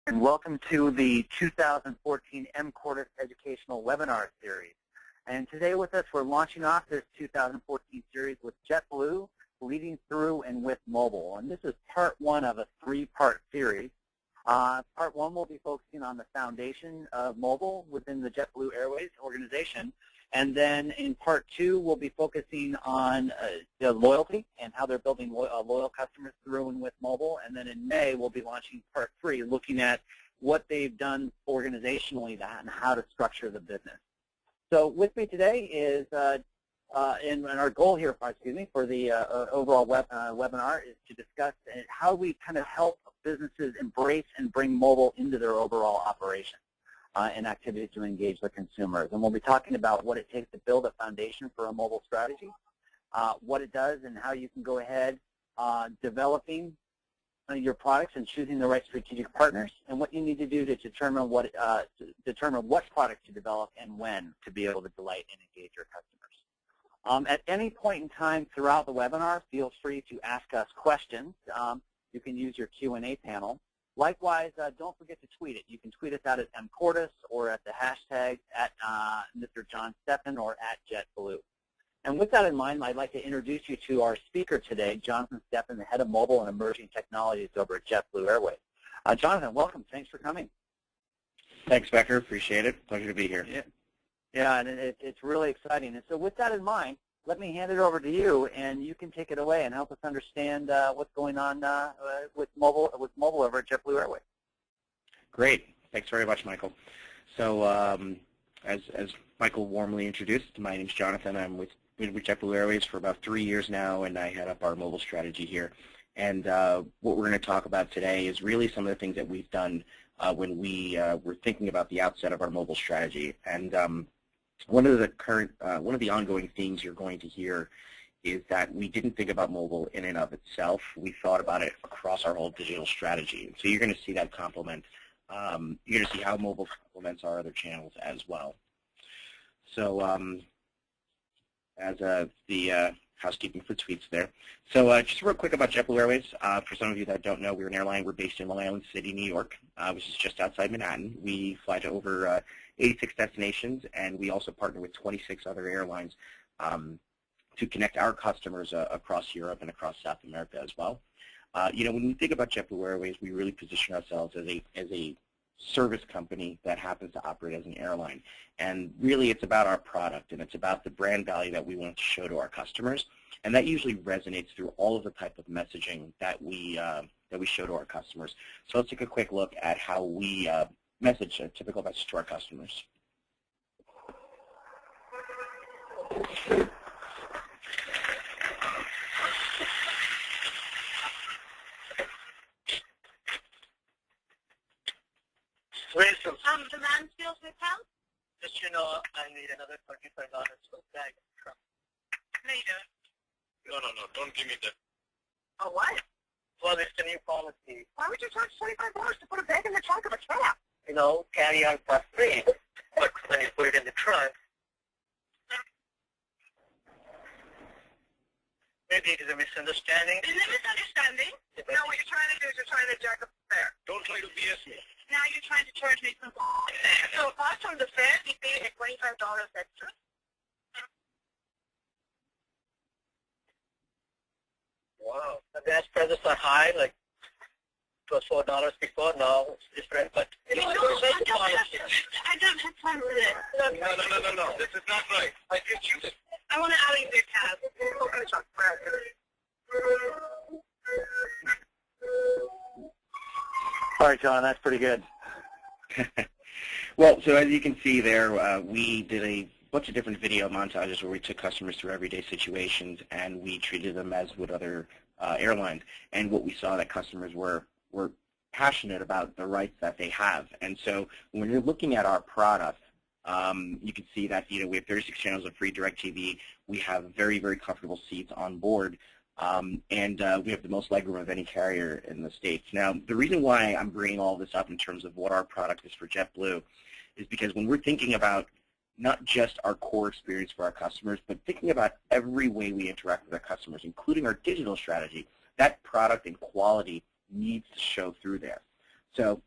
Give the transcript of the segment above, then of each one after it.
And welcome to the 2014 MCORDIS Educational Webinar Series. And today with us, we're launching off this 2014 series with JetBlue, leading through and with mobile. And this is part one of a three-part series. Part one will be focusing on the foundation of mobile within the JetBlue Airways organization. And then in part two, we'll be focusing on the loyalty and how they're building loyal customers through and with mobile. And then in May, we'll be launching part three, looking at what they've done organizationally and how to structure the business. So with me today is, and our goal here, for the overall webinar is to discuss how we kind of help businesses embrace and bring mobile into their overall operation. And activities to engage the consumers. And we'll be talking about what it takes to build a foundation for a mobile strategy, what it does and how you can go ahead developing your products and choosing the right strategic partners, and what you need to do to determine what product to develop and when to be able to delight and engage your customers. At any point in time throughout the webinar, feel free to ask us questions. You can use your Q&A panel. Likewise, don't forget to tweet it. You can tweet us out at MCORDIS or at the hashtag at Mr. John Steffen or at JetBlue. And with that in mind, I'd like to introduce you to our speaker today, Jonathan Steffen, the head of mobile and emerging technologies over at JetBlue Airways. Jonathan, welcome. Thanks for coming. Thanks, Becker. Appreciate it. Pleasure to be here. Yeah, and it's really exciting. And so with that in mind, let me hand it over to you, and you can take it away and help us understand what's going on with mobile over at JetBlue Airways. Great. Thanks very much, Michael. So as Michael warmly introduced, my name's Jonathan. I'm with JetBlue Airways for about 3 years now, and I head up our mobile strategy here. And what we're going to talk about today is really some of the things that we've done when we were thinking about the outset of our mobile strategy. And one of the ongoing themes you're going to hear is that we didn't think about mobile in and of itself. We thought about it across our whole digital strategy. So you're going to see that complement. You're going to see how mobile complements our other channels as well. So as the housekeeping for tweets there. So just real quick about JetBlue Airways. For some of you that don't know, we're an airline. We're based in Long Island City, New York, which is just outside Manhattan. We fly to over 86 destinations, and we also partner with 26 other airlines to connect our customers across Europe and across South America as well. When we think about JetBlue Airways, we really position ourselves as a service company that happens to operate as an airline. And really it's about our product, and it's about the brand value that we want to show to our customers. And that usually resonates through all of the type of messaging that we show to our customers. So let's take a quick look at how we message a typical message to our customers. The Mansfield Hotel? Just, I need another $35 for the bag. No, you don't. No, don't give me that. Oh, what? Well, it's the new policy. Why would you charge $25 to put a bag in the trunk of a cab? Carry on plus free. But when you put it in the trunk, maybe it is a misunderstanding. It's a misunderstanding. No, what you're trying to do is you're trying to jack up the fare. Don't try to BS me. Now you're trying to charge me some fare. So apart from the fare, you pay $25 extra. Wow. The gas prices are high, like it was $4 before, now it's different, but I don't have time for this. No, this is not right. I get you. I want to add in your cab. All right, John, that's pretty good. Well, so as you can see there, we did a bunch of different video montages where we took customers through everyday situations and we treated them as would other airlines. And what we saw that customers were passionate about the rights that they have. And so when you're looking at our product, you can see that we have 36 channels of free DirecTV. We have very, very comfortable seats on board. And we have the most legroom of any carrier in the States. Now, the reason why I'm bringing all this up in terms of what our product is for JetBlue is because when we're thinking about not just our core experience for our customers, but thinking about every way we interact with our customers, including our digital strategy, that product and quality needs to show through there. So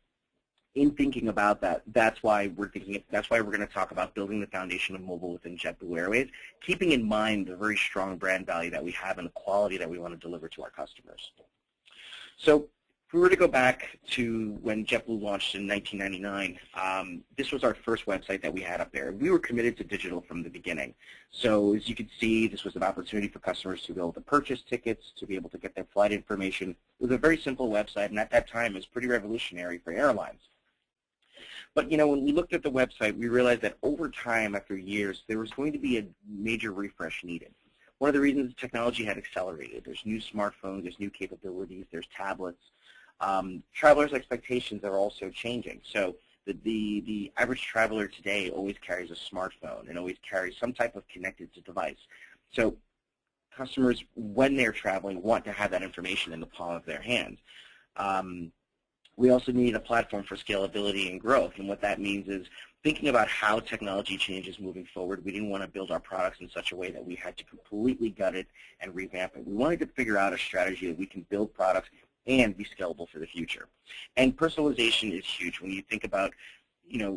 in thinking about that, that's why we're going to talk about building the foundation of mobile within JetBlue Airways, keeping in mind the very strong brand value that we have and the quality that we want to deliver to our customers. So if we were to go back to when JetBlue launched in 1999, this was our first website that we had up there. We were committed to digital from the beginning. So as you can see, this was an opportunity for customers to be able to purchase tickets, to be able to get their flight information. It was a very simple website, and at that time, it was pretty revolutionary for airlines. But, when we looked at the website, we realized that over time, after years, there was going to be a major refresh needed. One of the reasons technology had accelerated. There's new smartphones, there's new capabilities, there's tablets. Travelers' expectations are also changing. So the average traveler today always carries a smartphone and always carries some type of connected device. So customers, when they're traveling, want to have that information in the palm of their hands. We also need a platform for scalability and growth, and what that means is thinking about how technology changes moving forward. We didn't want to build our products in such a way that we had to completely gut it and revamp it. We wanted to figure out a strategy that we can build products and be scalable for the future. And personalization is huge. When you think about,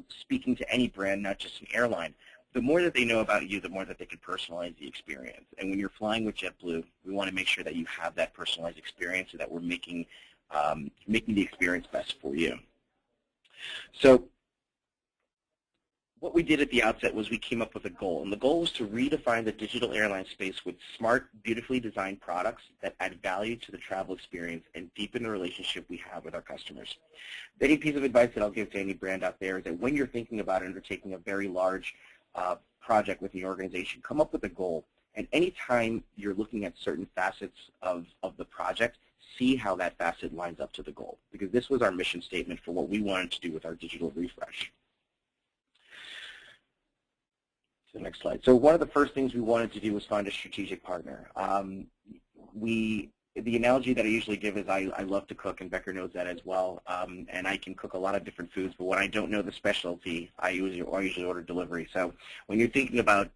speaking to any brand, not just an airline, the more that they know about you, the more that they can personalize the experience. And when you're flying with JetBlue, we want to make sure that you have that personalized experience so that we're making the experience best for you. So what we did at the outset was we came up with a goal, and the goal was to redefine the digital airline space with smart, beautifully designed products that add value to the travel experience and deepen the relationship we have with our customers. Any piece of advice that I'll give to any brand out there is that when you're thinking about undertaking a very large project with the organization, come up with a goal. And anytime you're looking at certain facets of the project, see how that facet lines up to the goal, because this was our mission statement for what we wanted to do with our digital refresh. So next slide. So one of the first things we wanted to do was find a strategic partner. The analogy that I usually give is I love to cook, and Becker knows that as well. And I can cook a lot of different foods, but when I don't know the specialty, I usually order delivery. So when you're thinking about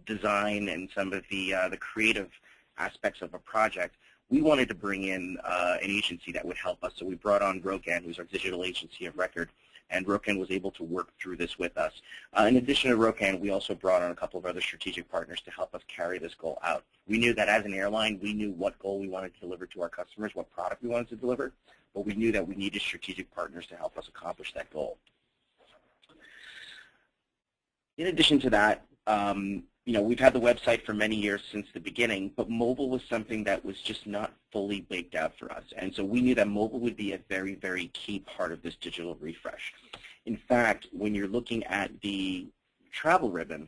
design and some of the creative aspects of a project, we wanted to bring in an agency that would help us. So we brought on Rokan, who's our digital agency of record, and Rokan was able to work through this with us. In addition to Rokan, we also brought on a couple of other strategic partners to help us carry this goal out. We knew that as an airline, we knew what goal we wanted to deliver to our customers, what product we wanted to deliver, but we knew that we needed strategic partners to help us accomplish that goal. In addition to that, we've had the website for many years since the beginning, but mobile was something that was just not fully baked out for us. And so we knew that mobile would be a very, very key part of this digital refresh. In fact, when you're looking at the travel ribbon,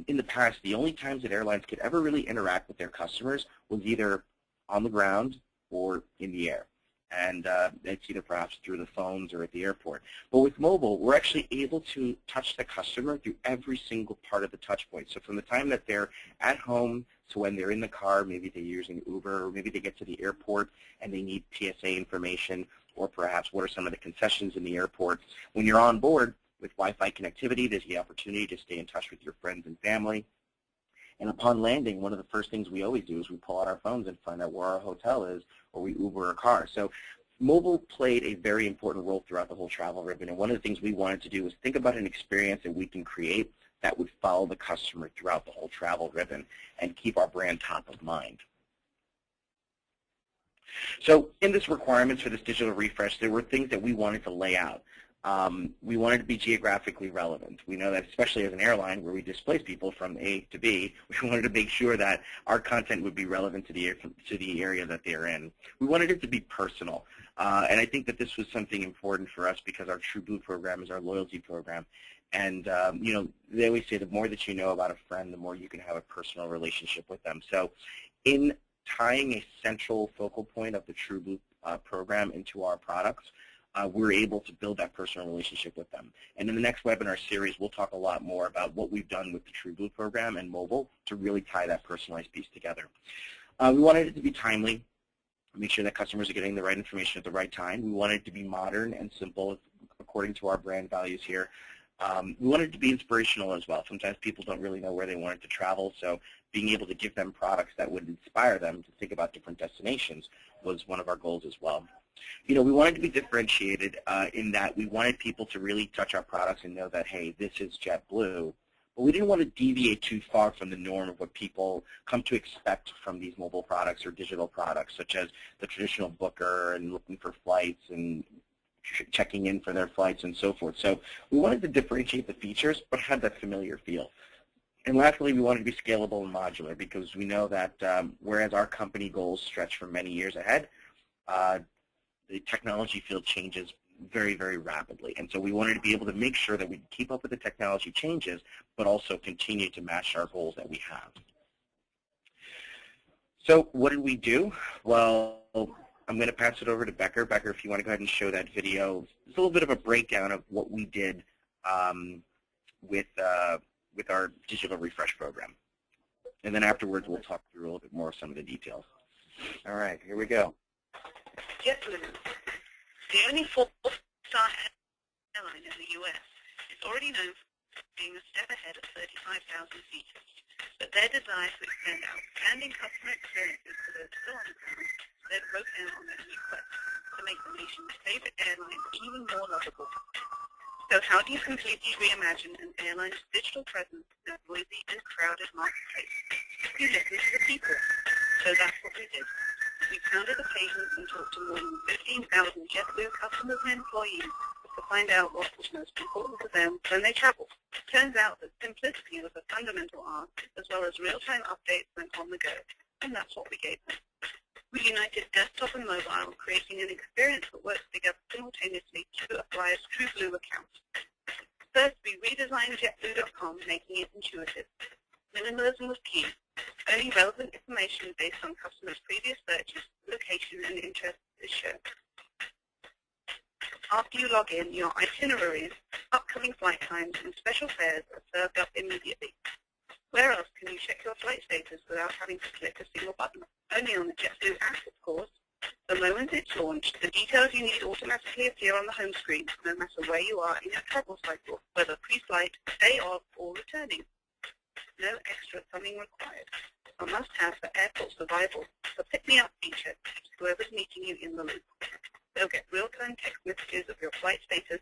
in the past, the only times that airlines could ever really interact with their customers was either on the ground or in the air. And it's either perhaps through the phones or at the airport. But with mobile, we're actually able to touch the customer through every single part of the touch point. So from the time that they're at home to when they're in the car, maybe they're using Uber, or maybe they get to the airport and they need TSA information, or perhaps what are some of the concessions in the airport. When you're on board with Wi-Fi connectivity, there's the opportunity to stay in touch with your friends and family. And upon landing, one of the first things we always do is we pull out our phones and find out where our hotel is, or we Uber a car. So mobile played a very important role throughout the whole travel ribbon. And one of the things we wanted to do was think about an experience that we can create that would follow the customer throughout the whole travel ribbon and keep our brand top of mind. So in this requirements for this digital refresh, there were things that we wanted to lay out. We wanted to be geographically relevant. We know that especially as an airline where we displace people from A to B, we wanted to make sure that our content would be relevant to the area that they're in. We wanted it to be personal. And I think that this was something important for us because our TrueBlue program is our loyalty program. And, they always say the more that you know about a friend, the more you can have a personal relationship with them. So in tying a central focal point of the TrueBlue program into our products, we're able to build that personal relationship with them. And in the next webinar series, we'll talk a lot more about what we've done with the TrueBlue program and mobile to really tie that personalized piece together. We wanted it to be timely, make sure that customers are getting the right information at the right time. We wanted it to be modern and simple according to our brand values here. We wanted it to be inspirational as well. Sometimes people don't really know where they wanted to travel, so being able to give them products that would inspire them to think about different destinations was one of our goals as well. You know, we wanted to be differentiated in that we wanted people to really touch our products and know that, hey, this is JetBlue. But we didn't want to deviate too far from the norm of what people come to expect from these mobile products or digital products, such as the traditional booker and looking for flights and checking in for their flights and so forth. So we wanted to differentiate the features, but have that familiar feel. And lastly, we wanted to be scalable and modular because we know that whereas our company goals stretch for many years ahead, the technology field changes very, very rapidly. And so we wanted to be able to make sure that we keep up with the technology changes, but also continue to match our goals that we have. So what did we do? Well, I'm going to pass it over to Becker. Becker, if you want to go ahead and show that video. It's a little bit of a breakdown of what we did with our digital refresh program. And then afterwards, we'll talk through a little bit more of some of the details. All right, here we go. JetBlue, the only four-star airline in the U.S., is already known for being a step ahead at 35,000 feet. But their desire to extend outstanding customer experiences to those still on the ground led Rokan on their new quest to make the nation's favorite airline even more lovable. So how do you completely reimagine an airline's digital presence in a noisy and crowded marketplace? You listen to the people. So that's what we did. We pounded the pavement and talked to more than 15,000 JetBlue customers and employees to find out what was most important to them when they travel. Turns out that simplicity was a fundamental art, as well as real-time updates when on the go, and that's what we gave them. We united desktop and mobile, creating an experience that works together simultaneously to apply a TrueBlue account. First, we redesigned JetBlue.com, making it intuitive. Minimalism was key. Only relevant information based on customers' previous searches, location, and interest is shown. After you log in, your itineraries, upcoming flight times, and special fares are served up immediately. Where else can you check your flight status without having to click a single button? Only on the JetBlue app, of course. The moment it's launched, the details you need automatically appear on the home screen, no matter where you are in your travel cycle, whether pre-flight, day of, or returning. No extra thumbing required. A must-have for airport survival, the pick-me-up feature keeps whoever's meeting you in the loop. They'll get real-time text messages of your flight status,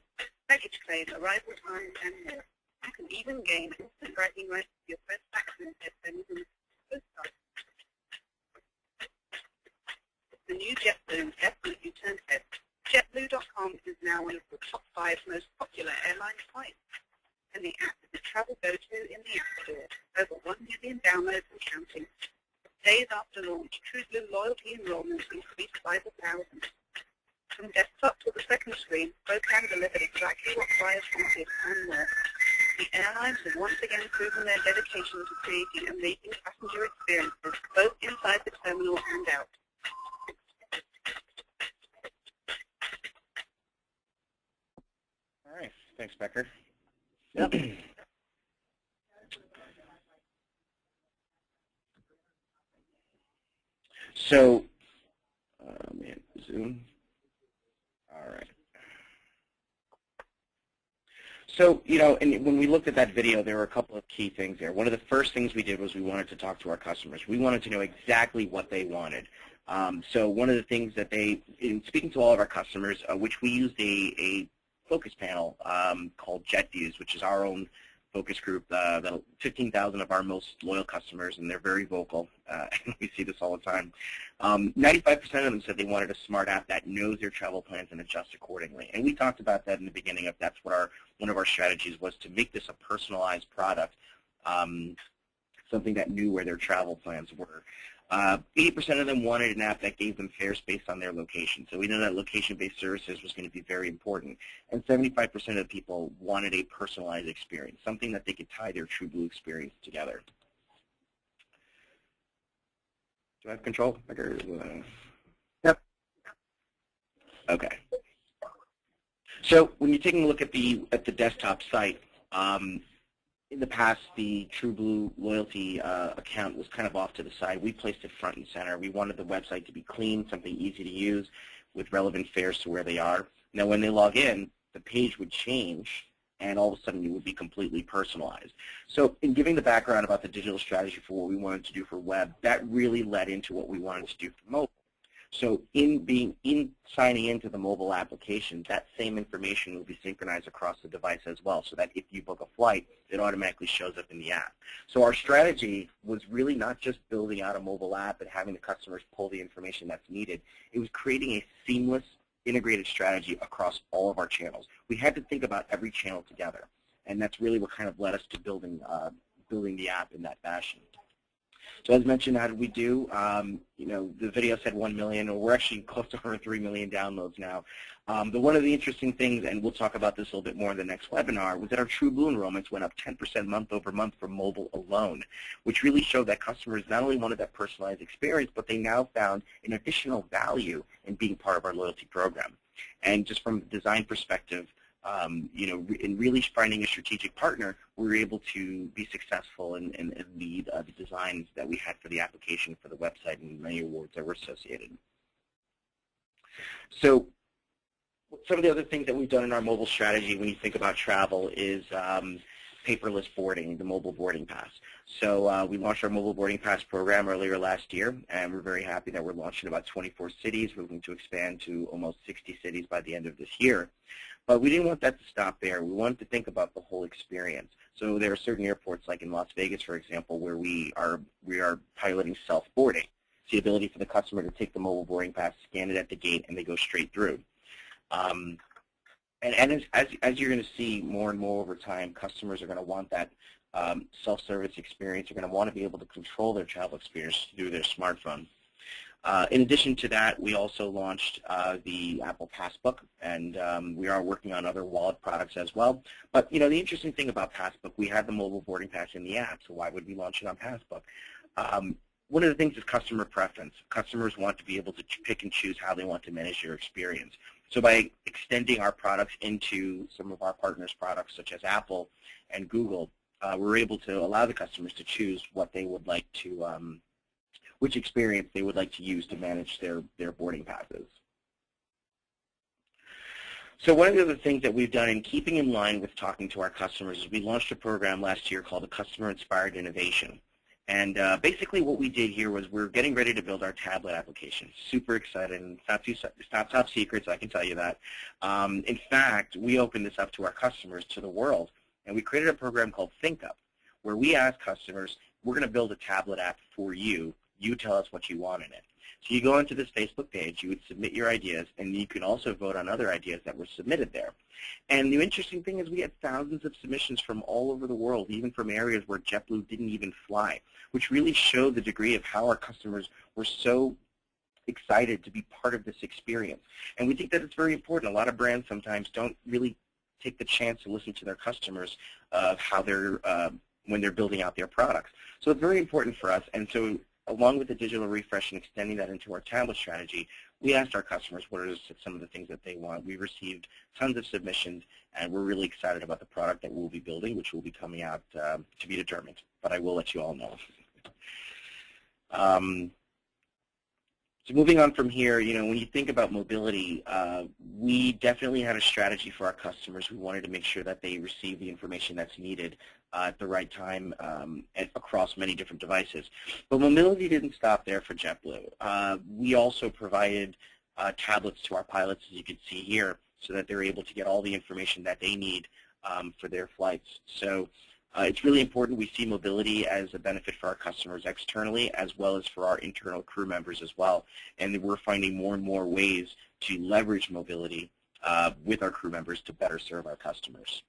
baggage claim, arrival time, and more. You can even gain instant bragging rights to your first vaccine test and even postcard. The new JetBlue absolutely turned heads. JetBlue.com is now one of the top 5 most popular airline sites, and the app is a travel go-to in the App Store. Over 1 million downloads and counting. Days after launch, TrueBlue loyalty enrollments increased by the thousands. From desktop to the second screen, Rokan delivered exactly what buyers wanted and more. The airlines have once again proven their dedication to creating amazing passenger experiences, both inside the terminal and out. All right, thanks, Becker. Yep. So, man, Zoom. All right. So, you know, and when we looked at that video, there were a couple of key things there. One of the first things we did was we wanted to talk to our customers. We wanted to know exactly what they wanted. So one of the things that in speaking to all of our customers, which we used a focus panel called JetViews, which is our own focus group, 15,000 of our most loyal customers, and they're very vocal. And we see this all the time. 95% of them said they wanted a smart app that knows their travel plans and adjusts accordingly. And we talked about that in the beginning of that's what one of our strategies was, to make this a personalized product, something that knew where their travel plans were. 80% of them wanted an app that gave them fares based on their location. So we know that location-based services was going to be very important. And 75% of people wanted a personalized experience, something that they could tie their TrueBlue experience together. Do I have control? Yep. Okay. So when you're taking a look at the desktop site, in the past, the TrueBlue loyalty account was kind of off to the side. We placed it front and center. We wanted the website to be clean, something easy to use, with relevant fares to where they are. Now, when they log in, the page would change, and all of a sudden it would be completely personalized. So in giving the background about the digital strategy for what we wanted to do for web, that really led into what we wanted to do for mobile. So in signing into the mobile application, that same information will be synchronized across the device as well, so that if you book a flight, it automatically shows up in the app. So our strategy was really not just building out a mobile app and having the customers pull the information that's needed. It was creating a seamless, integrated strategy across all of our channels. We had to think about every channel together, and that's really what kind of led us to building the app in that fashion. So as mentioned, how did we do? The video said 1 million, or we're actually close to over 3 million downloads now. But one of the interesting things, and we'll talk about this a little bit more in the next webinar, was that our TrueBlue enrollments went up 10% month over month for mobile alone, which really showed that customers not only wanted that personalized experience, but they now found an additional value in being part of our loyalty program. And just from a design perspective, in really finding a strategic partner, we were able to be successful and lead the designs that we had for the application, for the website, and many awards that were associated. So some of the other things that we've done in our mobile strategy when you think about travel is paperless boarding, the mobile boarding pass. So we launched our mobile boarding pass program earlier last year, and we're very happy that we're launching about 24 cities. We're looking to expand to almost 60 cities by the end of this year. But we didn't want that to stop there. We wanted to think about the whole experience. So there are certain airports, like in Las Vegas, for example, where we are piloting self-boarding. It's the ability for the customer to take the mobile boarding pass, scan it at the gate, and they go straight through. And as you're going to see more and more over time, customers are going to want that self-service experience. They're going to want to be able to control their travel experience through their smartphone. In addition to that, we also launched the Apple Passbook, and we are working on other wallet products as well. But the interesting thing about Passbook, we had the mobile boarding pass in the app, so why would we launch it on Passbook? One of the things is customer preference. Customers want to be able to pick and choose how they want to manage their experience. So by extending our products into some of our partners' products, such as Apple and Google, we're able to allow the customers to choose what they would like to which experience they would like to use to manage their boarding passes. So one of the other things that we've done in keeping in line with talking to our customers is we launched a program last year called the Customer Inspired Innovation. And basically what we did here was we're getting ready to build our tablet application. Super excited, and it's not top secrets, I can tell you that. In fact, we opened this up to our customers, to the world, and we created a program called ThinkUp, where we asked customers, we're going to build a tablet app for you. You tell us what you want in it. So you go onto this Facebook page, you would submit your ideas, and you can also vote on other ideas that were submitted there. And the interesting thing is we had thousands of submissions from all over the world, even from areas where JetBlue didn't even fly, which really showed the degree of how our customers were so excited to be part of this experience. And we think that it's very important. A lot of brands sometimes don't really take the chance to listen to their customers of how they're when they're building out their products. So it's very important for us. And so along with the digital refresh and extending that into our tablet strategy, we asked our customers what are some of the things that they want. We received tons of submissions, and we're really excited about the product that we'll be building, which will be coming out to be determined. But I will let you all know. So moving on from here, when you think about mobility, we definitely had a strategy for our customers. We wanted to make sure that they receive the information that's needed at the right time across many different devices. But mobility didn't stop there for JetBlue. We also provided tablets to our pilots, as you can see here, so that they're able to get all the information that they need for their flights. So it's really important we see mobility as a benefit for our customers externally, as well as for our internal crew members as well. And we're finding more and more ways to leverage mobility with our crew members to better serve our customers.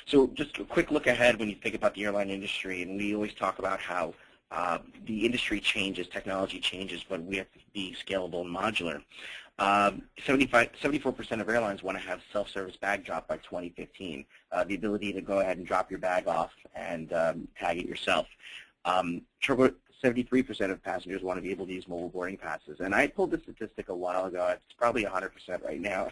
So just a quick look ahead when you think about the airline industry, and we always talk about how the industry changes, technology changes, but we have to be scalable and modular. 74% of airlines want to have self-service bag drop by 2015, the ability to go ahead and drop your bag off and tag it yourself. 73% of passengers want to be able to use mobile boarding passes. And I pulled this statistic a while ago. It's probably 100% right now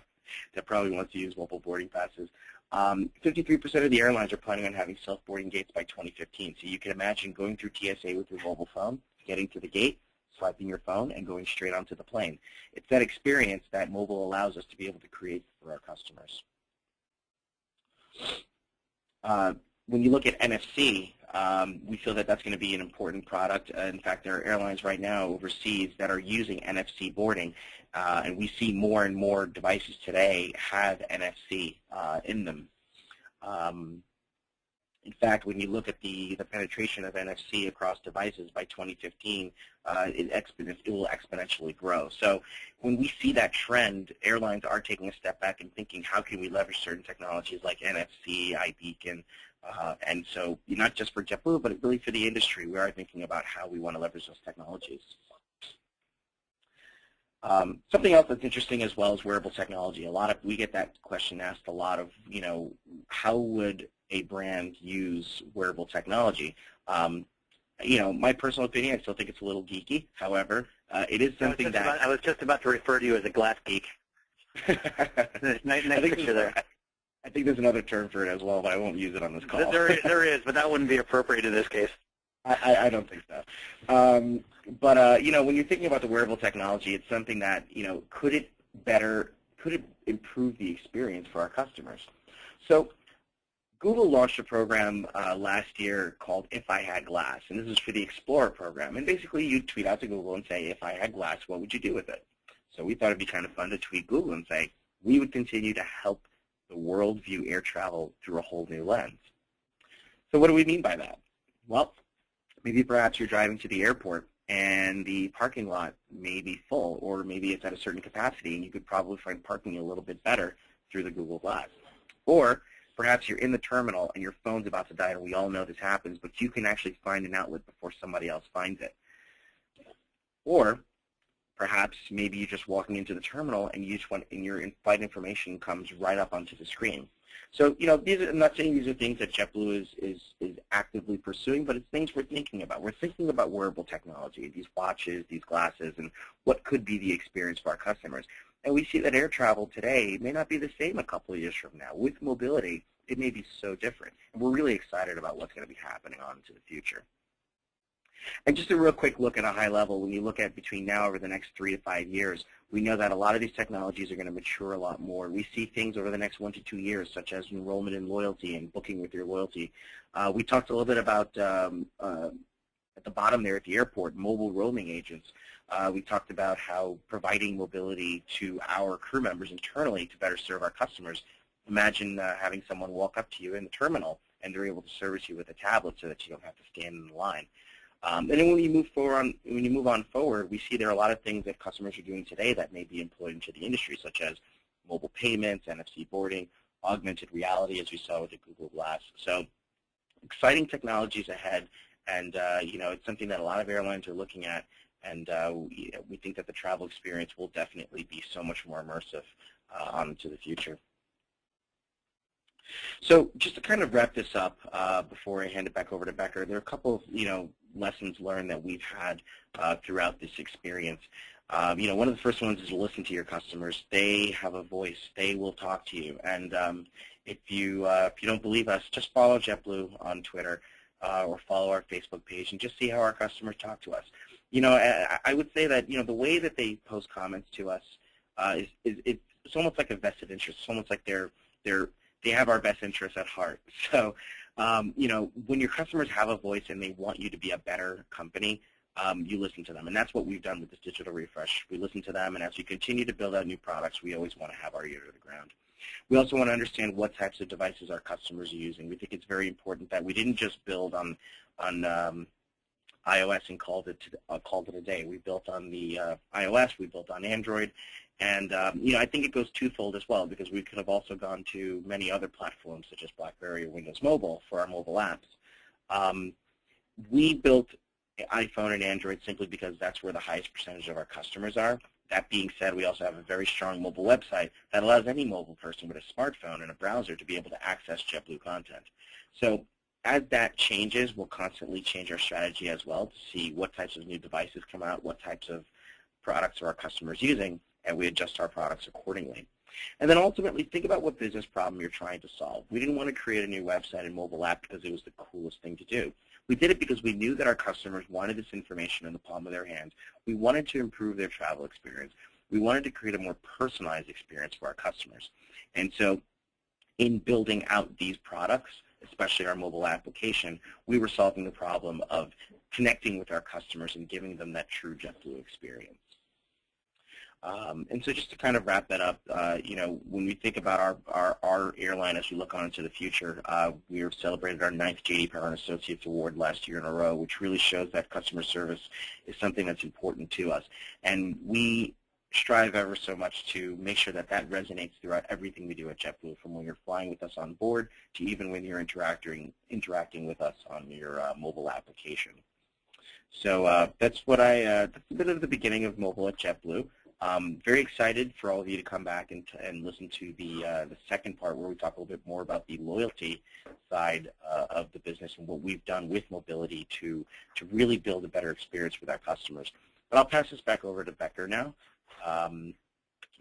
that probably wants to use mobile boarding passes. 53% of the airlines are planning on having self-boarding gates by 2015. So you can imagine going through TSA with your mobile phone, getting to the gate, swiping your phone, and going straight onto the plane. It's that experience that mobile allows us to be able to create for our customers. when you look at NFC, we feel that that's going to be an important product. In fact, there are airlines right now overseas that are using NFC boarding, and we see more and more devices today have NFC in them. In fact, when you look at the penetration of NFC across devices by 2015, it will exponentially grow. So when we see that trend, airlines are taking a step back and thinking, how can we leverage certain technologies like NFC, iBeacon, and so not just for JetBlue, but really for the industry, we are thinking about how we want to leverage those technologies. Something else that's interesting as well is wearable technology. We get that question asked a lot of, how would a brand use wearable technology? My personal opinion, I still think it's a little geeky. However, it is something that I was just about to refer to you as a glass geek. nice picture there. I think there's another term for it as well, but I won't use it on this call. There is, but that wouldn't be appropriate in this case. I don't think so. But when you're thinking about the wearable technology, it's something that, could it improve the experience for our customers? So Google launched a program last year called If I Had Glass, and this is for the Explorer program. And basically, you tweet out to Google and say, if I had glass, what would you do with it? So we thought it'd be kind of fun to tweet Google and say, we would continue to help the world view air travel through a whole new lens. So what do we mean by that? Well, maybe perhaps you're driving to the airport and the parking lot may be full, or maybe it's at a certain capacity, and you could probably find parking a little bit better through the Google Glass. Or perhaps you're in the terminal and your phone's about to die, and we all know this happens, but you can actually find an outlet before somebody else finds it. Or perhaps maybe you're just walking into the terminal and your flight information comes right up onto the screen. So, I'm not saying these are things that JetBlue is actively pursuing, but it's things we're thinking about. We're thinking about wearable technology, these watches, these glasses, and what could be the experience for our customers. And we see that air travel today may not be the same a couple of years from now. With mobility, it may be so different. And we're really excited about what's going to be happening on into the future. And just a real quick look at a high level, when you look at between now over the next 3 to 5 years, we know that a lot of these technologies are going to mature a lot more. We see things over the next 1 to 2 years, such as enrollment in loyalty and booking with your loyalty. We talked a little bit about, at the bottom there at the airport, mobile roaming agents. We talked about how providing mobility to our crew members internally to better serve our customers. Imagine having someone walk up to you in the terminal and they're able to service you with a tablet so that you don't have to stand in the line. And then when you move on forward, we see there are a lot of things that customers are doing today that may be employed into the industry, such as mobile payments, NFC boarding, augmented reality, as we saw with the Google Glass. So exciting technologies ahead, and it's something that a lot of airlines are looking at, and we think that the travel experience will definitely be so much more immersive on into the future. So just to kind of wrap this up before I hand it back over to Becker, there are a couple of lessons learned that we've had throughout this experience. One of the first ones is listen to your customers. They have a voice. They will talk to you. And if you don't believe us, just follow JetBlue on Twitter or follow our Facebook page and just see how our customers talk to us. I would say that the way that they post comments to us it's almost like a vested interest. It's almost like they have our best interests at heart. So, when your customers have a voice and they want you to be a better company, you listen to them. And that's what we've done with this digital refresh. We listen to them, and as we continue to build out new products, we always want to have our ear to the ground. We also want to understand what types of devices our customers are using. We think it's very important that we didn't just build on iOS and called it a day. We built on the iOS, we built on Android, and I think it goes twofold as well, because we could have also gone to many other platforms such as BlackBerry or Windows Mobile for our mobile apps. We built iPhone and Android simply because that's where the highest percentage of our customers are. That being said, we also have a very strong mobile website that allows any mobile person with a smartphone and a browser to be able to access JetBlue content. So as that changes, we'll constantly change our strategy as well to see what types of new devices come out, what types of products are our customers using, and we adjust our products accordingly. And then ultimately, think about what business problem you're trying to solve. We didn't want to create a new website and mobile app because it was the coolest thing to do. We did it because we knew that our customers wanted this information in the palm of their hands. We wanted to improve their travel experience. We wanted to create a more personalized experience for our customers. And so in building out these products, especially our mobile application, we were solving the problem of connecting with our customers and giving them that true JetBlue experience. And so just to kind of wrap that up, when we think about our airline as we look on into the future, we celebrated our 9th J.D. Power and Associates Award last year in a row, which really shows that customer service is something that's important to us. And we strive ever so much to make sure that that resonates throughout everything we do at JetBlue, from when you're flying with us on board to even when you're interacting with us on your mobile application. So that's a bit of the beginning of mobile at JetBlue. Very excited for all of you to come back and listen to the second part, where we talk a little bit more about the loyalty side of the business and what we've done with mobility to really build a better experience with our customers. But I'll pass this back over to Becker now,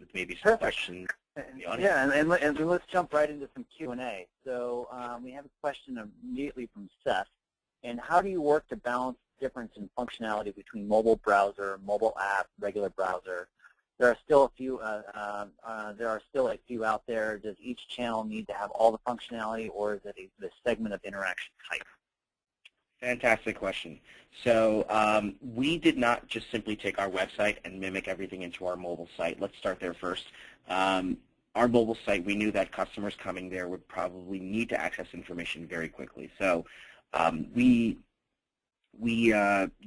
with maybe some questions in the audience. Yeah, and let's jump right into some Q&A. So we have a question immediately from Seth. And how do you work to balance the difference in functionality between mobile browser, mobile app, regular browser? There are still a few. Out there. Does each channel need to have all the functionality, or is it the segment of interaction type? Fantastic question. So we did not just simply take our website and mimic everything into our mobile site. Let's start there first. Our mobile site, we knew that customers coming there would probably need to access information very quickly. So we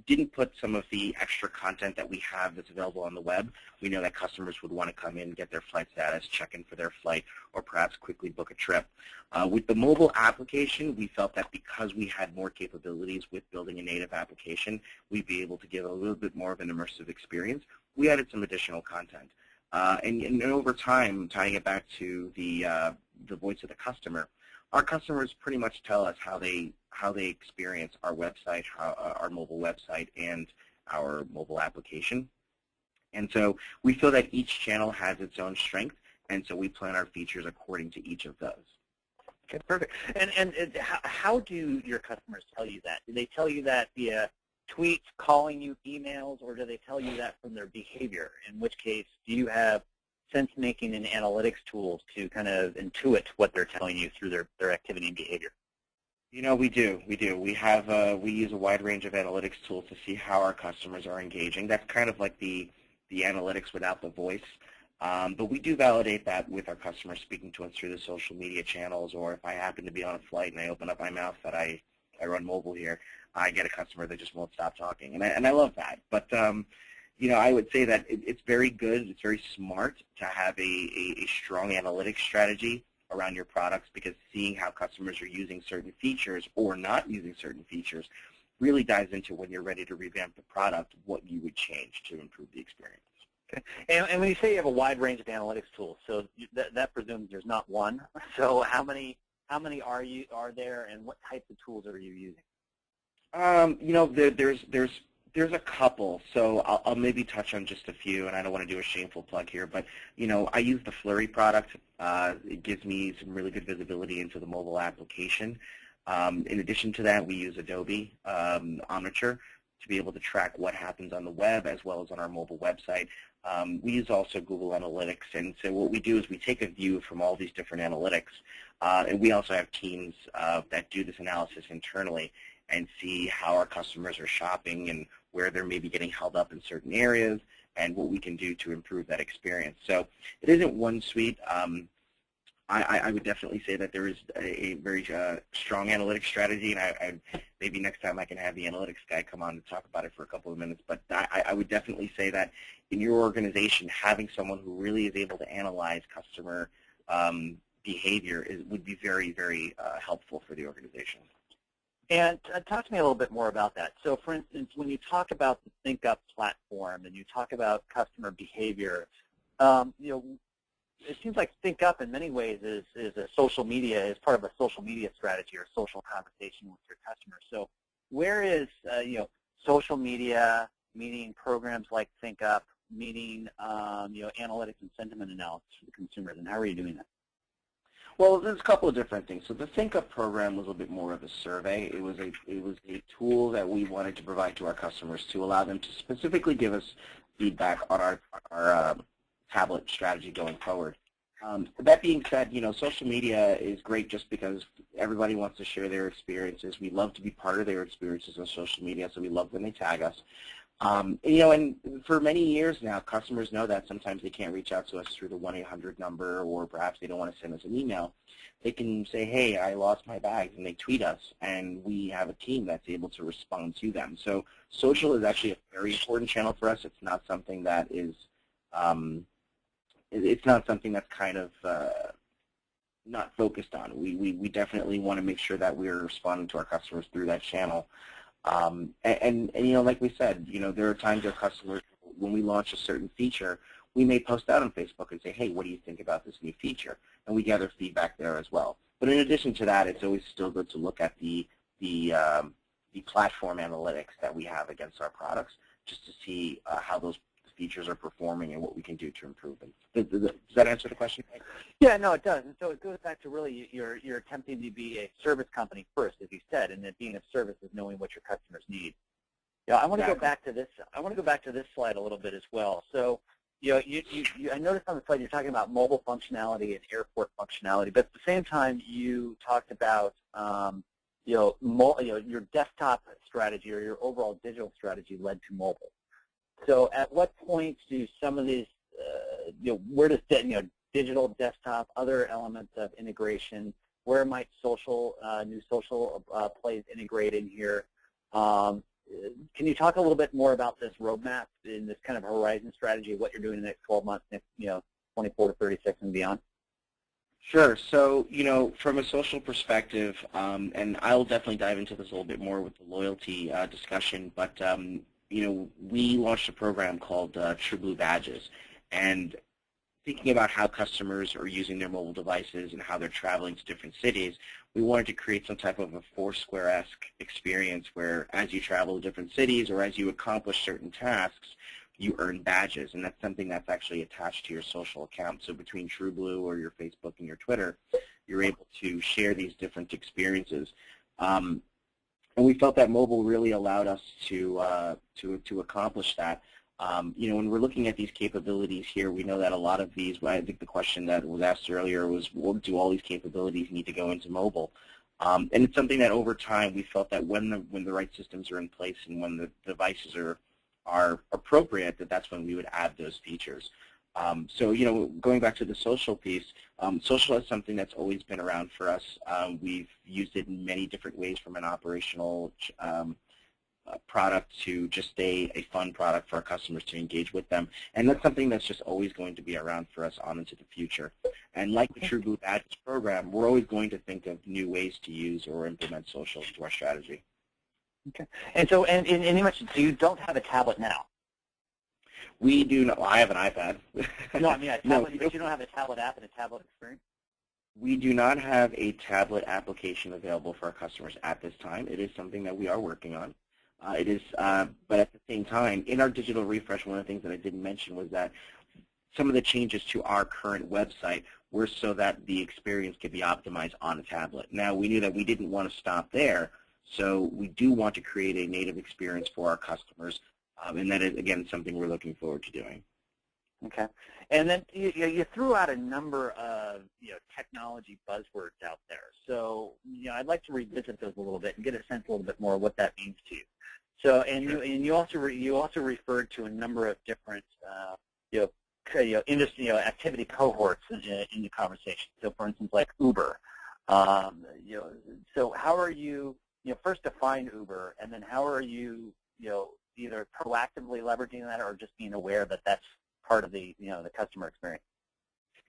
didn't put some of the extra content that we have that's available on the web. We know that customers would want to come in, get their flight status, check in for their flight, or perhaps quickly book a trip. With the mobile application, we felt that because we had more capabilities with building a native application, we'd be able to give a little bit more of an immersive experience. We added some additional content. And over time, tying it back to the voice of the customer, our customers pretty much tell us how they experience our website, our mobile website, and our mobile application. And so we feel that each channel has its own strength, and so we plan our features according to each of those. Okay, perfect. And how do your customers tell you that? Do they tell you that via tweets, calling you, emails, or do they tell you that from their behavior? In which case, do you have sense-making and analytics tools to kind of intuit what they're telling you through their activity and behavior? You know, we do. We use a wide range of analytics tools to see how our customers are engaging. That's kind of like the analytics without the voice. But we do validate that with our customers speaking to us through the social media channels, or if I happen to be on a flight and I open up my mouth that I run mobile here, I get a customer that just won't stop talking. And I love that. But I would say that it's very good, it's very smart to have a strong analytics strategy around your products, because seeing how customers are using certain features or not using certain features really dives into, when you're ready to revamp the product, what you would change to improve the experience. Okay. And when you say you have a wide range of analytics tools, so that presumes there's not one. So how many are there, and what types of tools are you using? There's a couple, so I'll maybe touch on just a few, and I don't want to do a shameful plug here, but I use the Flurry product. It gives me some really good visibility into the mobile application. In addition to that, we use Adobe Omniture to be able to track what happens on the web as well as on our mobile website. We use also Google Analytics, and so what we do is we take a view from all these different analytics, and we also have teams that do this analysis internally and see how our customers are shopping and where they're maybe getting held up in certain areas, and what we can do to improve that experience. So it isn't one suite. I would definitely say that there is a very strong analytics strategy, and maybe next time I can have the analytics guy come on and talk about it for a couple of minutes. But I would definitely say that in your organization, having someone who really is able to analyze customer behavior would be very, very helpful for the organization. And talk to me a little bit more about that. So, for instance, when you talk about the ThinkUp platform and you talk about customer behavior, it seems like ThinkUp in many ways is part of a social media strategy or social conversation with your customers. So, where is social media meeting programs like ThinkUp, meeting analytics and sentiment analysis for the consumers, and how are you doing that? Well, there's a couple of different things. So the ThinkUp program was a bit more of a survey. It was a tool that we wanted to provide to our customers to allow them to specifically give us feedback on our tablet strategy going forward. That being said, social media is great just because everybody wants to share their experiences. We love to be part of their experiences on social media, so we love when they tag us. And for many years now, customers know that sometimes they can't reach out to us through the 1-800 number, or perhaps they don't want to send us an email. They can say, hey, I lost my bags, and they tweet us, and we have a team that's able to respond to them. So social is actually a very important channel for us. It's not something that is, it's not something that's kind of not focused on. We definitely want to make sure that we're responding to our customers through that channel. And like we said, there are times our customers, when we launch a certain feature, we may post out on Facebook and say, hey, what do you think about this new feature? And we gather feedback there as well. But in addition to that, it's always still good to look at the platform analytics that we have against our products, just to see how those features are performing and what we can do to improve them. Does that answer the question? Yeah, no, it does. And so it goes back to really you're attempting to be a service company first, as you said, and that being of service is knowing what your customers need. I want to go back to this. I want to go back to this slide a little bit as well. So, I noticed on the slide you're talking about mobile functionality and airport functionality, but at the same time you talked about your desktop strategy or your overall digital strategy led to mobile. So at what point do some of these, where does digital, desktop, other elements of integration, where might new social plays integrate in here? Can you talk a little bit more about this roadmap in this kind of horizon strategy, what you're doing in the next 12 months, next 24 to 36 and beyond? Sure. So, from a social perspective, and I'll definitely dive into this a little bit more with the loyalty discussion, but we launched a program called TrueBlue Badges, and thinking about how customers are using their mobile devices and how they're traveling to different cities, we wanted to create some type of a Foursquare-esque experience where as you travel to different cities or as you accomplish certain tasks, you earn badges, and that's something that's actually attached to your social account. So between TrueBlue or your Facebook and your Twitter, you're able to share these different experiences. And we felt that mobile really allowed us to accomplish that. When we're looking at these capabilities here, we know that a lot of these, I think the question that was asked earlier was, well, do all these capabilities need to go into mobile? And it's something that over time we felt that when the right systems are in place and when the devices are appropriate, that's when we would add those features. So, going back to the social piece, social is something that's always been around for us. We've used it in many different ways, from an operational product to just a fun product for our customers to engage with them. And that's something that's just always going to be around for us on into the future. And like the TrueBlue Badges program, we're always going to think of new ways to use or implement social into our strategy. Okay. And so, and you mentioned, so you don't have a tablet now? We do not. Well, I have an iPad. No, I mean a tablet, but you don't have a tablet app and a tablet experience? We do not have a tablet application available for our customers at this time. It is something that we are working on. But at the same time, in our digital refresh, one of the things that I didn't mention was that some of the changes to our current website were so that the experience could be optimized on a tablet. Now, we knew that we didn't want to stop there, so we do want to create a native experience for our customers, and that is, again, something we're looking forward to doing. Okay. And then you threw out a number of technology buzzwords out there. So I'd like to revisit those a little bit and get a sense a little bit more of what that means to you. So you also referred to a number of different industry activity cohorts in the conversation. So for instance, like Uber. So how are you first define Uber, and then how are you either proactively leveraging that or just being aware that that's part of the the customer experience?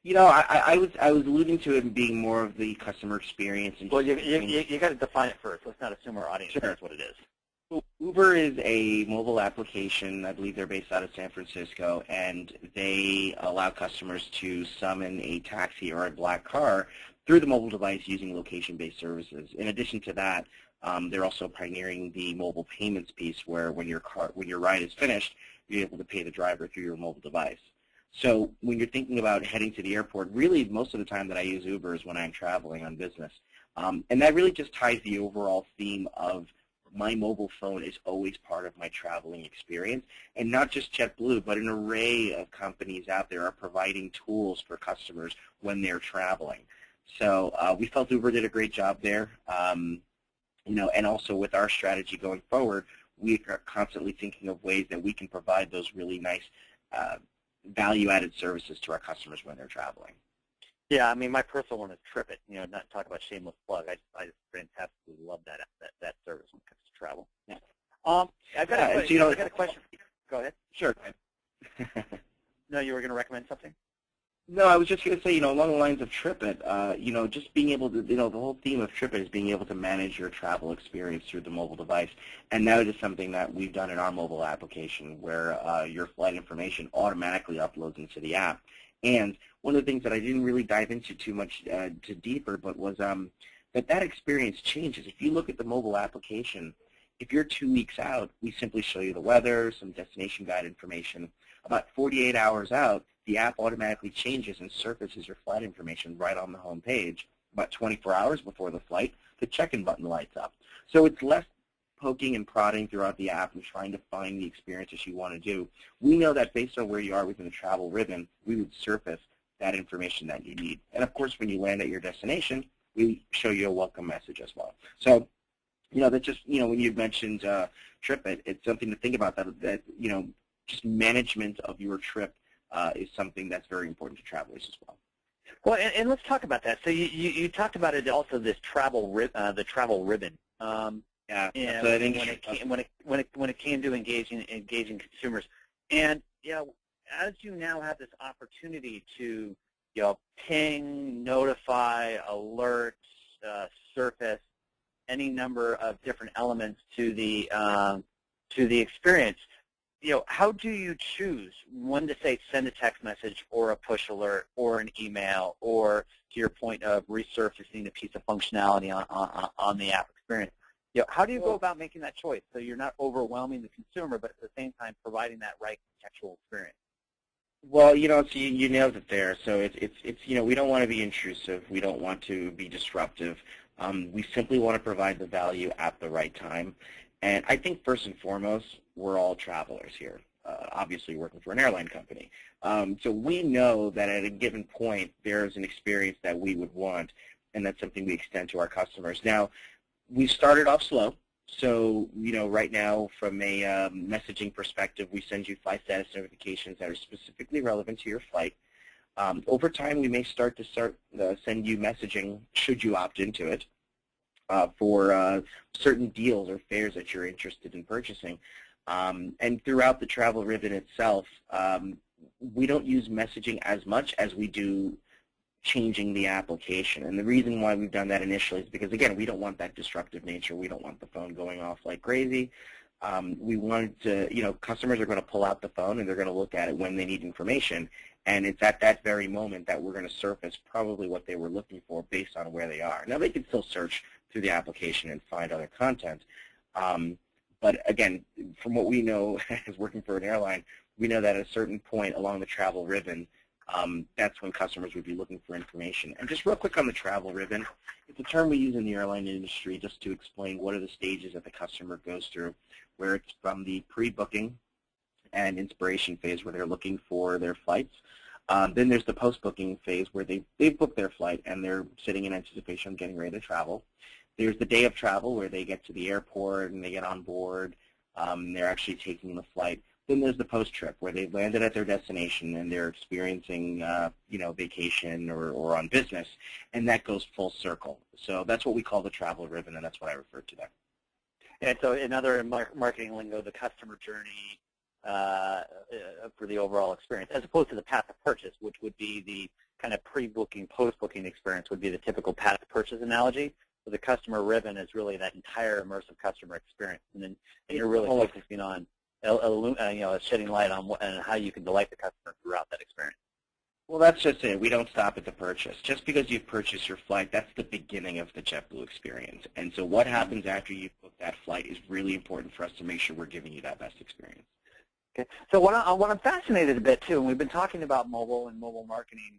I was alluding to it being more of the customer experience. And well, you got to define it first. Let's not assume our audience knows what it is. Well, Uber is a mobile application. I believe they're based out of San Francisco, and they allow customers to summon a taxi or a black car through the mobile device using location-based services. In addition to that, they're also pioneering the mobile payments piece, where when your ride is finished, you're able to pay the driver through your mobile device. So when you're thinking about heading to the airport, really most of the time that I use Uber is when I'm traveling on business. And that really just ties the overall theme of my mobile phone is always part of my traveling experience. And not just JetBlue, but an array of companies out there are providing tools for customers when they're traveling. So we felt Uber did a great job there. And also with our strategy going forward, we are constantly thinking of ways that we can provide those really nice value-added services to our customers when they're traveling. Yeah, I mean, my personal one is TripIt. Not talk about shameless plug. I just fantastically love that service when it comes to travel. Yeah. I've got a question. Go ahead. Sure. No, you were going to recommend something? No, I was just going to say, along the lines of TripIt, just being able to, the whole theme of TripIt is being able to manage your travel experience through the mobile device. And that is something that we've done in our mobile application where your flight information automatically uploads into the app. And one of the things that I didn't really dive into too much too deeper, but was that experience changes. If you look at the mobile application, if you're 2 weeks out, we simply show you the weather, some destination guide information. About 48 hours out, the app automatically changes and surfaces your flight information right on the home page. About 24 hours before the flight, the check-in button lights up. So it's less poking and prodding throughout the app and trying to find the experiences you want to do. We know that based on where you are within the travel ribbon, we would surface that information that you need. And of course, when you land at your destination, we show you a welcome message as well. So, that's just, when you mentioned TripIt, it's something to think about that just management of your trip is something that's very important to travelers as well. Well, and let's talk about that. So you talked about it also, this the travel ribbon. Yeah. And when it came to engaging consumers, and as you now have this opportunity to ping, notify, alert, surface any number of different elements to the experience, how do you choose when to say send a text message or a push alert or an email or, to your point of resurfacing a piece of functionality on the app experience? How do you go about making that choice so you're not overwhelming the consumer, but at the same time providing that right contextual experience? Well, so you nailed it there. So it's we don't want to be intrusive. We don't want to be disruptive. We simply want to provide the value at the right time. And I think first and foremost, we're all travelers here, obviously working for an airline company. So we know that at a given point, there's an experience that we would want, and that's something we extend to our customers. Now, we started off slow. So, right now, from a messaging perspective, we send you flight status notifications that are specifically relevant to your flight. Over time, we may start to send you messaging, should you opt into it, for certain deals or fares that you're interested in purchasing. And throughout the travel ribbon itself, we don't use messaging as much as we do changing the application. And the reason why we've done that initially is because, again, we don't want that disruptive nature. We don't want the phone going off like crazy. We wanted to, customers are going to pull out the phone and they're going to look at it when they need information. And it's at that very moment that we're going to surface probably what they were looking for based on where they are. Now, they can still search through the application and find other content. But again, from what we know as working for an airline, we know that at a certain point along the travel ribbon, that's when customers would be looking for information. And just real quick on the travel ribbon, it's a term we use in the airline industry just to explain what are the stages that the customer goes through, where it's from the pre-booking and inspiration phase where they're looking for their flights. Then there's the post-booking phase where they've booked their flight and they're sitting in anticipation of getting ready to travel. There's the day of travel where they get to the airport and they get on board. They're actually taking the flight. Then there's the post-trip where they've landed at their destination and they're experiencing, vacation or on business, and that goes full circle. So that's what we call the travel ribbon, and that's what I refer to there. And so in other marketing lingo, the customer journey for the overall experience, as opposed to the path to purchase, which would be the kind of pre-booking, post-booking experience would be the typical path to purchase analogy. So the customer ribbon is really that entire immersive customer experience, and you're really focusing on shedding light on how you can delight the customer throughout that experience. Well, that's just it. We don't stop at the purchase. Just because you've purchased your flight, that's the beginning of the JetBlue experience. And so what happens after you book that flight is really important for us to make sure we're giving you that best experience. Okay. So what I'm fascinated a bit too, and we've been talking about mobile and mobile marketing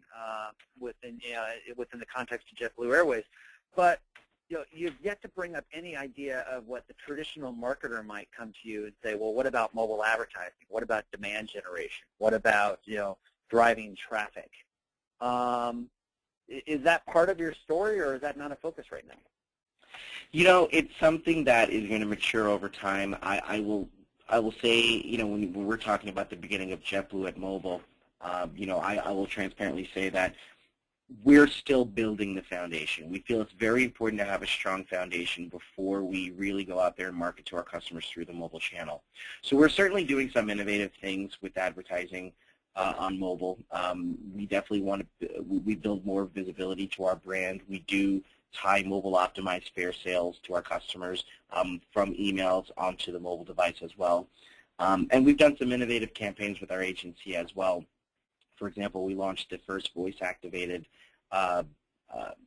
within the context of JetBlue Airways, but you've yet to bring up any idea of what the traditional marketer might come to you and say, well, what about mobile advertising? What about demand generation? What about, driving traffic? Is that part of your story, or is that not a focus right now? It's something that is going to mature over time. I will say, when we're talking about the beginning of JetBlue at mobile, I will transparently say that we're still building the foundation. We feel it's very important to have a strong foundation before we really go out there and market to our customers through the mobile channel. So we're certainly doing some innovative things with advertising on mobile. We definitely want to we build more visibility to our brand. We do tie mobile optimized fare sales to our customers from emails onto the mobile device as well. And we've done some innovative campaigns with our agency as well. For example, we launched the first voice-activated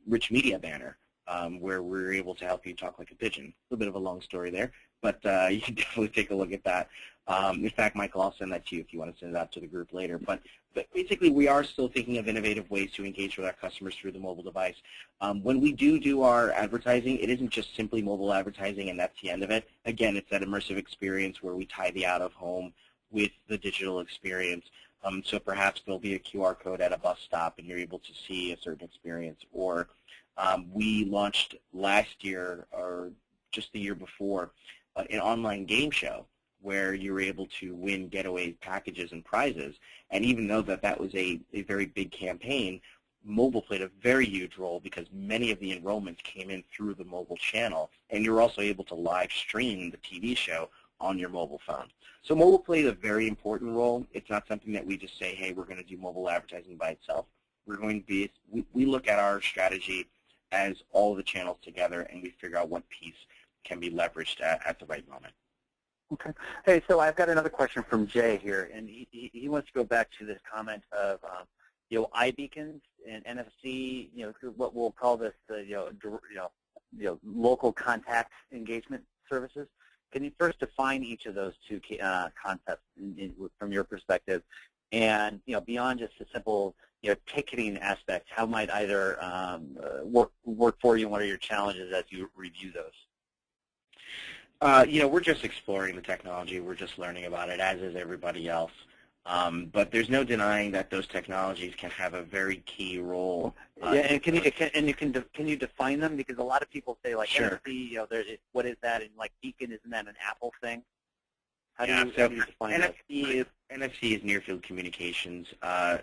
rich media banner where we're able to help you talk like a pigeon. A little bit of a long story there, but you can definitely take a look at that. In fact, Michael, I'll send that to you if you want to send it out to the group later. But basically, we are still thinking of innovative ways to engage with our customers through the mobile device. When we do our advertising, it isn't just simply mobile advertising and that's the end of it. Again, it's that immersive experience where we tie the out-of-home with the digital experience. So perhaps there'll be a QR code at a bus stop and you're able to see a certain experience. Or we launched last year, or just the year before, an online game show where you were able to win getaway packages and prizes. And even though that was a very big campaign, mobile played a very huge role because many of the enrollments came in through the mobile channel. And you're also able to live stream the TV show on your mobile phone. So mobile played a very important role. It's not something that we just say, hey, we're going to do mobile advertising by itself. We're going to be, we look at our strategy as all the channels together, and we figure out what piece can be leveraged at the right moment. Okay. Hey, so I've got another question from Jay here, and he wants to go back to this comment of iBeacons and NFC, what we'll call this, local contact engagement services. Can you first define each of those two concepts from your perspective, and beyond just the simple ticketing aspect, how might either work for you, and what are your challenges as you review those? We're just exploring the technology. We're just learning about it, as is everybody else. But there's no denying that those technologies can have a very key role. And can you define them? Because a lot of people say like sure. NFC, what is that? And like Beacon, isn't that an Apple thing? How do you define that? NFC is near-field communications. A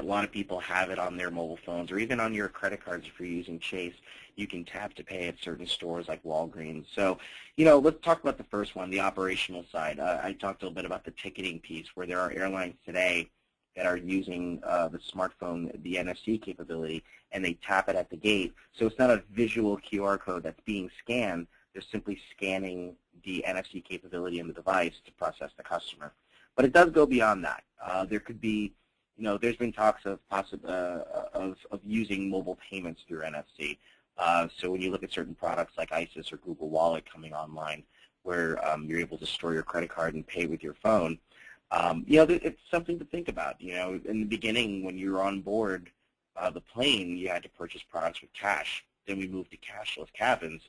lot of people have it on their mobile phones, or even on your credit cards if you're using Chase. You can tap to pay at certain stores like Walgreens. So, let's talk about the first one, the operational side. I talked a little bit about the ticketing piece, where there are airlines today that are using the smartphone, the NFC capability, and they tap it at the gate. So it's not a visual QR code that's being scanned. They're simply scanning the NFC capability in the device to process the customer. But it does go beyond that. There could be, there's been talks of using mobile payments through NFC. So when you look at certain products like ISIS or Google Wallet coming online, where you're able to store your credit card and pay with your phone, it's something to think about. In the beginning, when you were on board the plane, you had to purchase products with cash. Then we moved to cashless cabins.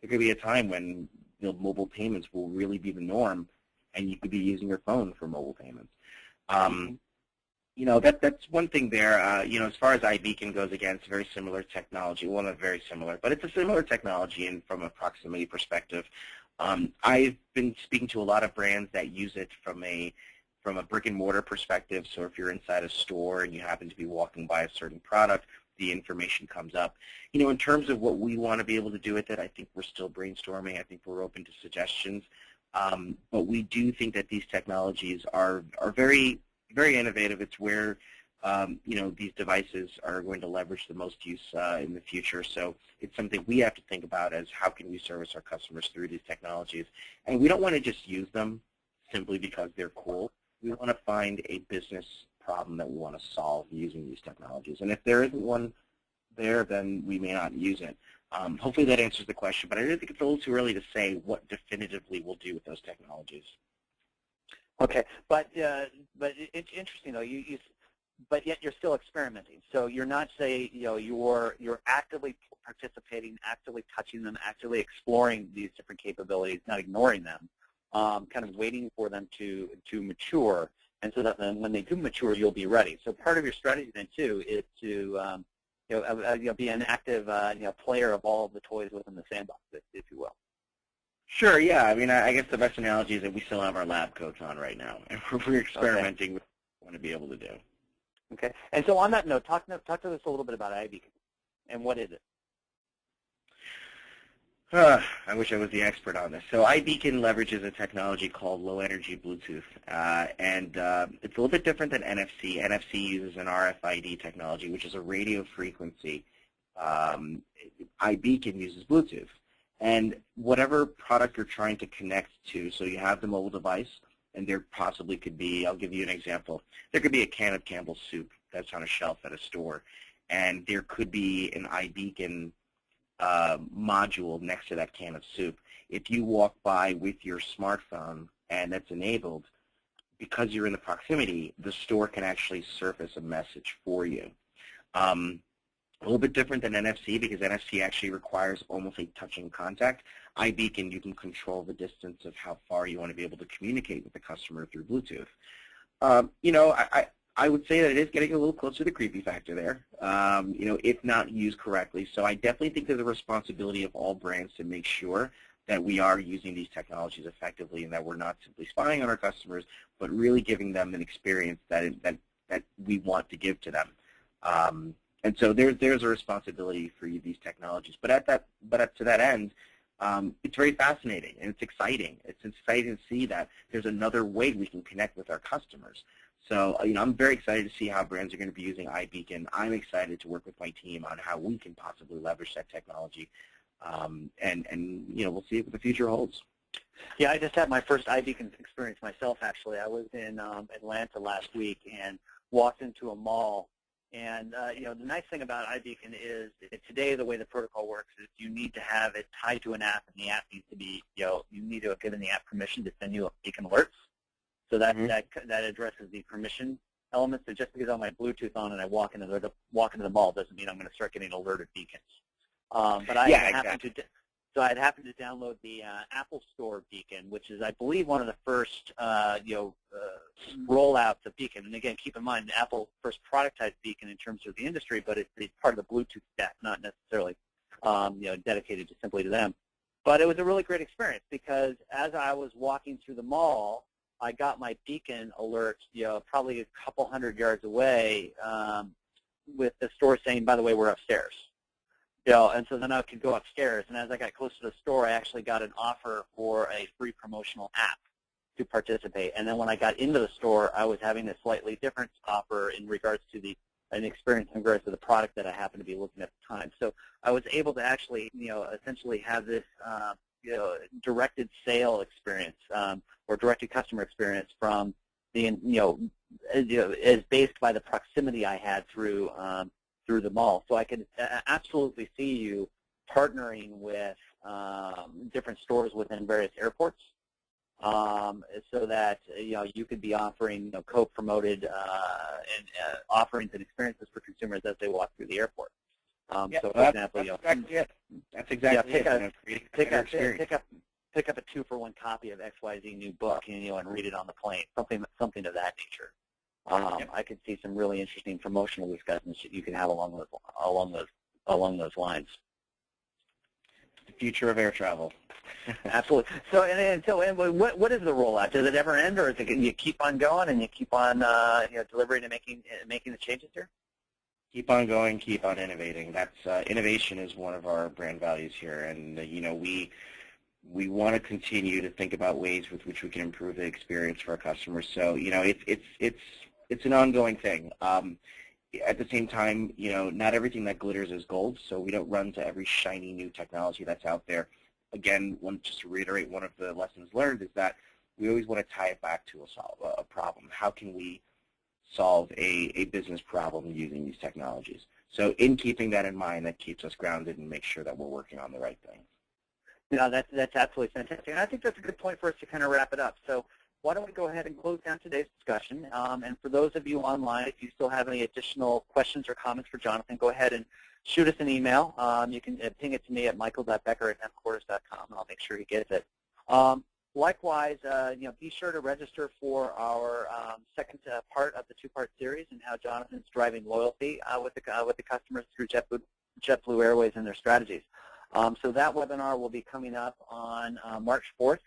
There could be a time when mobile payments will really be the norm, and you could be using your phone for mobile payments. That's one thing there. As far as iBeacon goes, again, it's very similar technology. Well, not very similar, but it's a similar technology and from a proximity perspective. I've been speaking to a lot of brands that use it from a brick-and-mortar perspective. So if you're inside a store and you happen to be walking by a certain product, the information comes up. In terms of what we want to be able to do with it, I think we're still brainstorming. I think we're open to suggestions. But we do think that these technologies are very, very innovative. It's where these devices are going to leverage the most use in the future. So it's something we have to think about as how can we service our customers through these technologies. And we don't want to just use them simply because they're cool. We want to find a business problem that we want to solve using these technologies. And if there isn't one there, then we may not use it. Hopefully that answers the question, but I really think it's a little too early to say what definitively we'll do with those technologies. Okay, but it's interesting though. but yet you're still experimenting. So you're not you're actively participating, actively touching them, actively exploring these different capabilities, not ignoring them, kind of waiting for them to mature, and so that then when they do mature, you'll be ready. So part of your strategy then too is to be an active player of all of the toys within the sandbox, if you will. Sure, yeah. I mean, I guess the best analogy is that we still have our lab coats on right now, and we're experimenting with what we want to be able to do. Okay. And so on that note, talk to us a little bit about iBeacon, and what is it? I wish I was the expert on this. So iBeacon leverages a technology called low-energy Bluetooth, and it's a little bit different than NFC. NFC uses an RFID technology, which is a radio frequency. iBeacon uses Bluetooth. And whatever product you're trying to connect to, so you have the mobile device, and there possibly could be, I'll give you an example, there could be a can of Campbell's soup that's on a shelf at a store, and there could be an iBeacon module next to that can of soup. If you walk by with your smartphone and that's enabled, because you're in the proximity, the store can actually surface a message for you. A little bit different than NFC, because NFC actually requires almost a touching contact. iBeacon, you can control the distance of how far you want to be able to communicate with the customer through Bluetooth. I would say that it is getting a little closer to the creepy factor there, if not used correctly. So I definitely think there's a responsibility of all brands to make sure that we are using these technologies effectively and that we're not simply spying on our customers, but really giving them an experience that we want to give to them. And so there's a responsibility for these technologies. But to that end, it's very fascinating and it's exciting. It's exciting to see that there's another way we can connect with our customers. So I'm very excited to see how brands are going to be using iBeacon. I'm excited to work with my team on how we can possibly leverage that technology, and we'll see what the future holds. Yeah, I just had my first iBeacon experience myself. Actually, I was in Atlanta last week and walked into a mall. And the nice thing about iBeacon is that today the way the protocol works is you need to have it tied to an app, and the app needs to be, you need to have given the app permission to send you beacon alerts. So that addresses the permission element. So just because I have my Bluetooth on and I walk into the mall doesn't mean I'm going to start getting alerted beacons. But I I'd happened to download the Apple Store beacon, which is, I believe, one of the first rollouts of beacon. And again, keep in mind, Apple first productized beacon in terms of the industry, but it's part of the Bluetooth stack, not necessarily dedicated simply to them. But it was a really great experience because as I was walking through the mall, I got my beacon alert, probably a couple hundred yards away, with the store saying, "By the way, we're upstairs." And so then I could go upstairs, and as I got closer to the store, I actually got an offer for a free promotional app to participate. And then when I got into the store, I was having a slightly different offer in regards to an experience in regards to the product that I happened to be looking at the time. So I was able to actually, essentially have this, directed sale experience or directed customer experience from the, is based by the proximity I had through the mall. So I could absolutely see you partnering with different stores within various airports, so that you could be offering co-promoted offerings and experiences for consumers as they walk through the airport. So, for example, that's exactly it. Pick up a 2-for-1 copy of XYZ new book, and read it on the plane. Something of that nature. I could see some really interesting promotional discussions that you can have along those lines. The future of air travel. Absolutely. So, what is the rollout? Does it ever end, or is it you keep on going and you keep on delivering and making the changes here? Keep on going, keep on innovating. That's innovation is one of our brand values here, and we want to continue to think about ways with which we can improve the experience for our customers. So it's an ongoing thing. At the same time, not everything that glitters is gold, so we don't run to every shiny new technology that's out there. Again, just to reiterate, one of the lessons learned is that we always want to tie it back to a problem. How can we solve a business problem using these technologies? So in keeping that in mind, that keeps us grounded and makes sure that we're working on the right things. No, that's absolutely fantastic. And I think that's a good point for us to kind of wrap it up. So why don't we go ahead and close down today's discussion. And for those of you online, if you still have any additional questions or comments for Jonathan, go ahead and shoot us an email. You can ping it to me at michael.becker@mcortis.com, and I'll make sure he gets it. Likewise, be sure to register for our second part of the two-part series and how Jonathan's driving loyalty with the customers through JetBlue Airways and their strategies. So that webinar will be coming up on March 4th.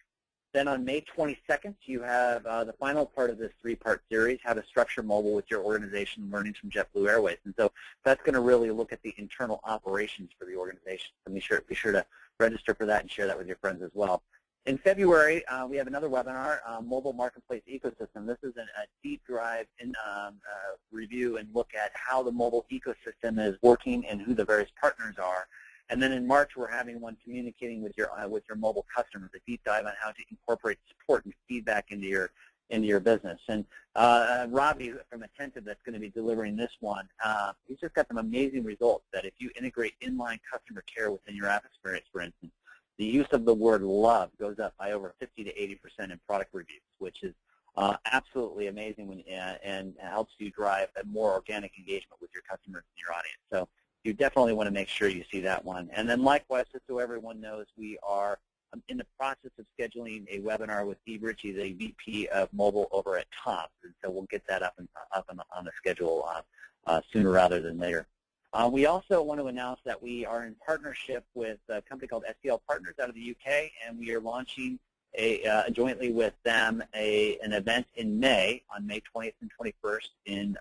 Then on May 22nd, you have the final part of this three-part series, how to structure mobile with your organization, learnings from JetBlue Airways. And so that's going to really look at the internal operations for the organization. So be sure to register for that and share that with your friends as well. In February, we have another webinar, Mobile Marketplace Ecosystem. This is a deep dive review and look at how the mobile ecosystem is working and who the various partners are. And then in March, we're having one communicating with your mobile customers, a deep dive on how to incorporate support and feedback into your business. And Robbie from Attentive, that's going to be delivering this one, he's just got some amazing results that if you integrate inline customer care within your app experience, for instance, the use of the word love goes up by over 50 to 80% in product reviews, which is absolutely amazing and helps you drive a more organic engagement with your customers and your audience. So you definitely want to make sure you see that one. And then likewise, just so everyone knows, we are in the process of scheduling a webinar with Steve Ritchie, the VP of Mobile over at TOPS. And so we'll get that up on the schedule sooner rather than later. We also want to announce that we are in partnership with a company called STL Partners out of the UK, and we are launching jointly with them an event in May, on May 20th and 21st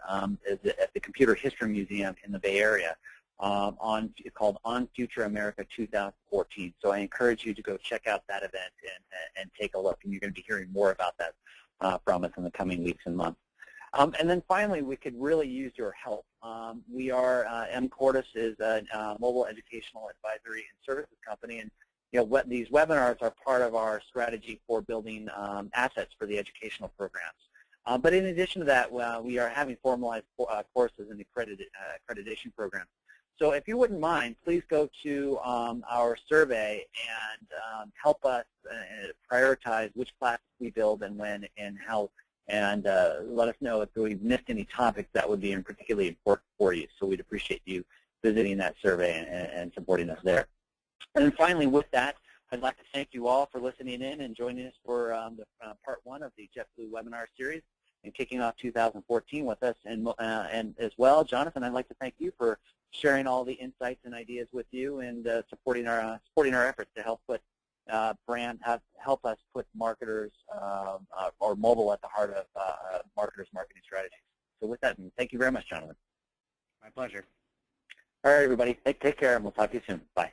at the Computer History Museum in the Bay Area, called On Future America 2014. So I encourage you to go check out that event and take a look, and you're going to be hearing more about that from us in the coming weeks and months. And then finally, we could really use your help. We are, mCortis is a mobile educational advisory and services company, and these webinars are part of our strategy for building assets for the educational programs. But in addition to that, we are having formalized courses in the accreditation program. So if you wouldn't mind, please go to our survey and help us prioritize which classes we build and when and how, and let us know if we've missed any topics that would be particularly important for you. So we'd appreciate you visiting that survey and supporting us there. And then finally, with that, I'd like to thank you all for listening in and joining us for the part one of the JetBlue webinar series and kicking off 2014 with us. And as well, Jonathan, I'd like to thank you for sharing all the insights and ideas with you and supporting our efforts to help put help us put marketers or mobile at the heart of marketers' marketing strategies. So with that, thank you very much, Jonathan. My pleasure. All right, everybody, take care, and we'll talk to you soon. Bye.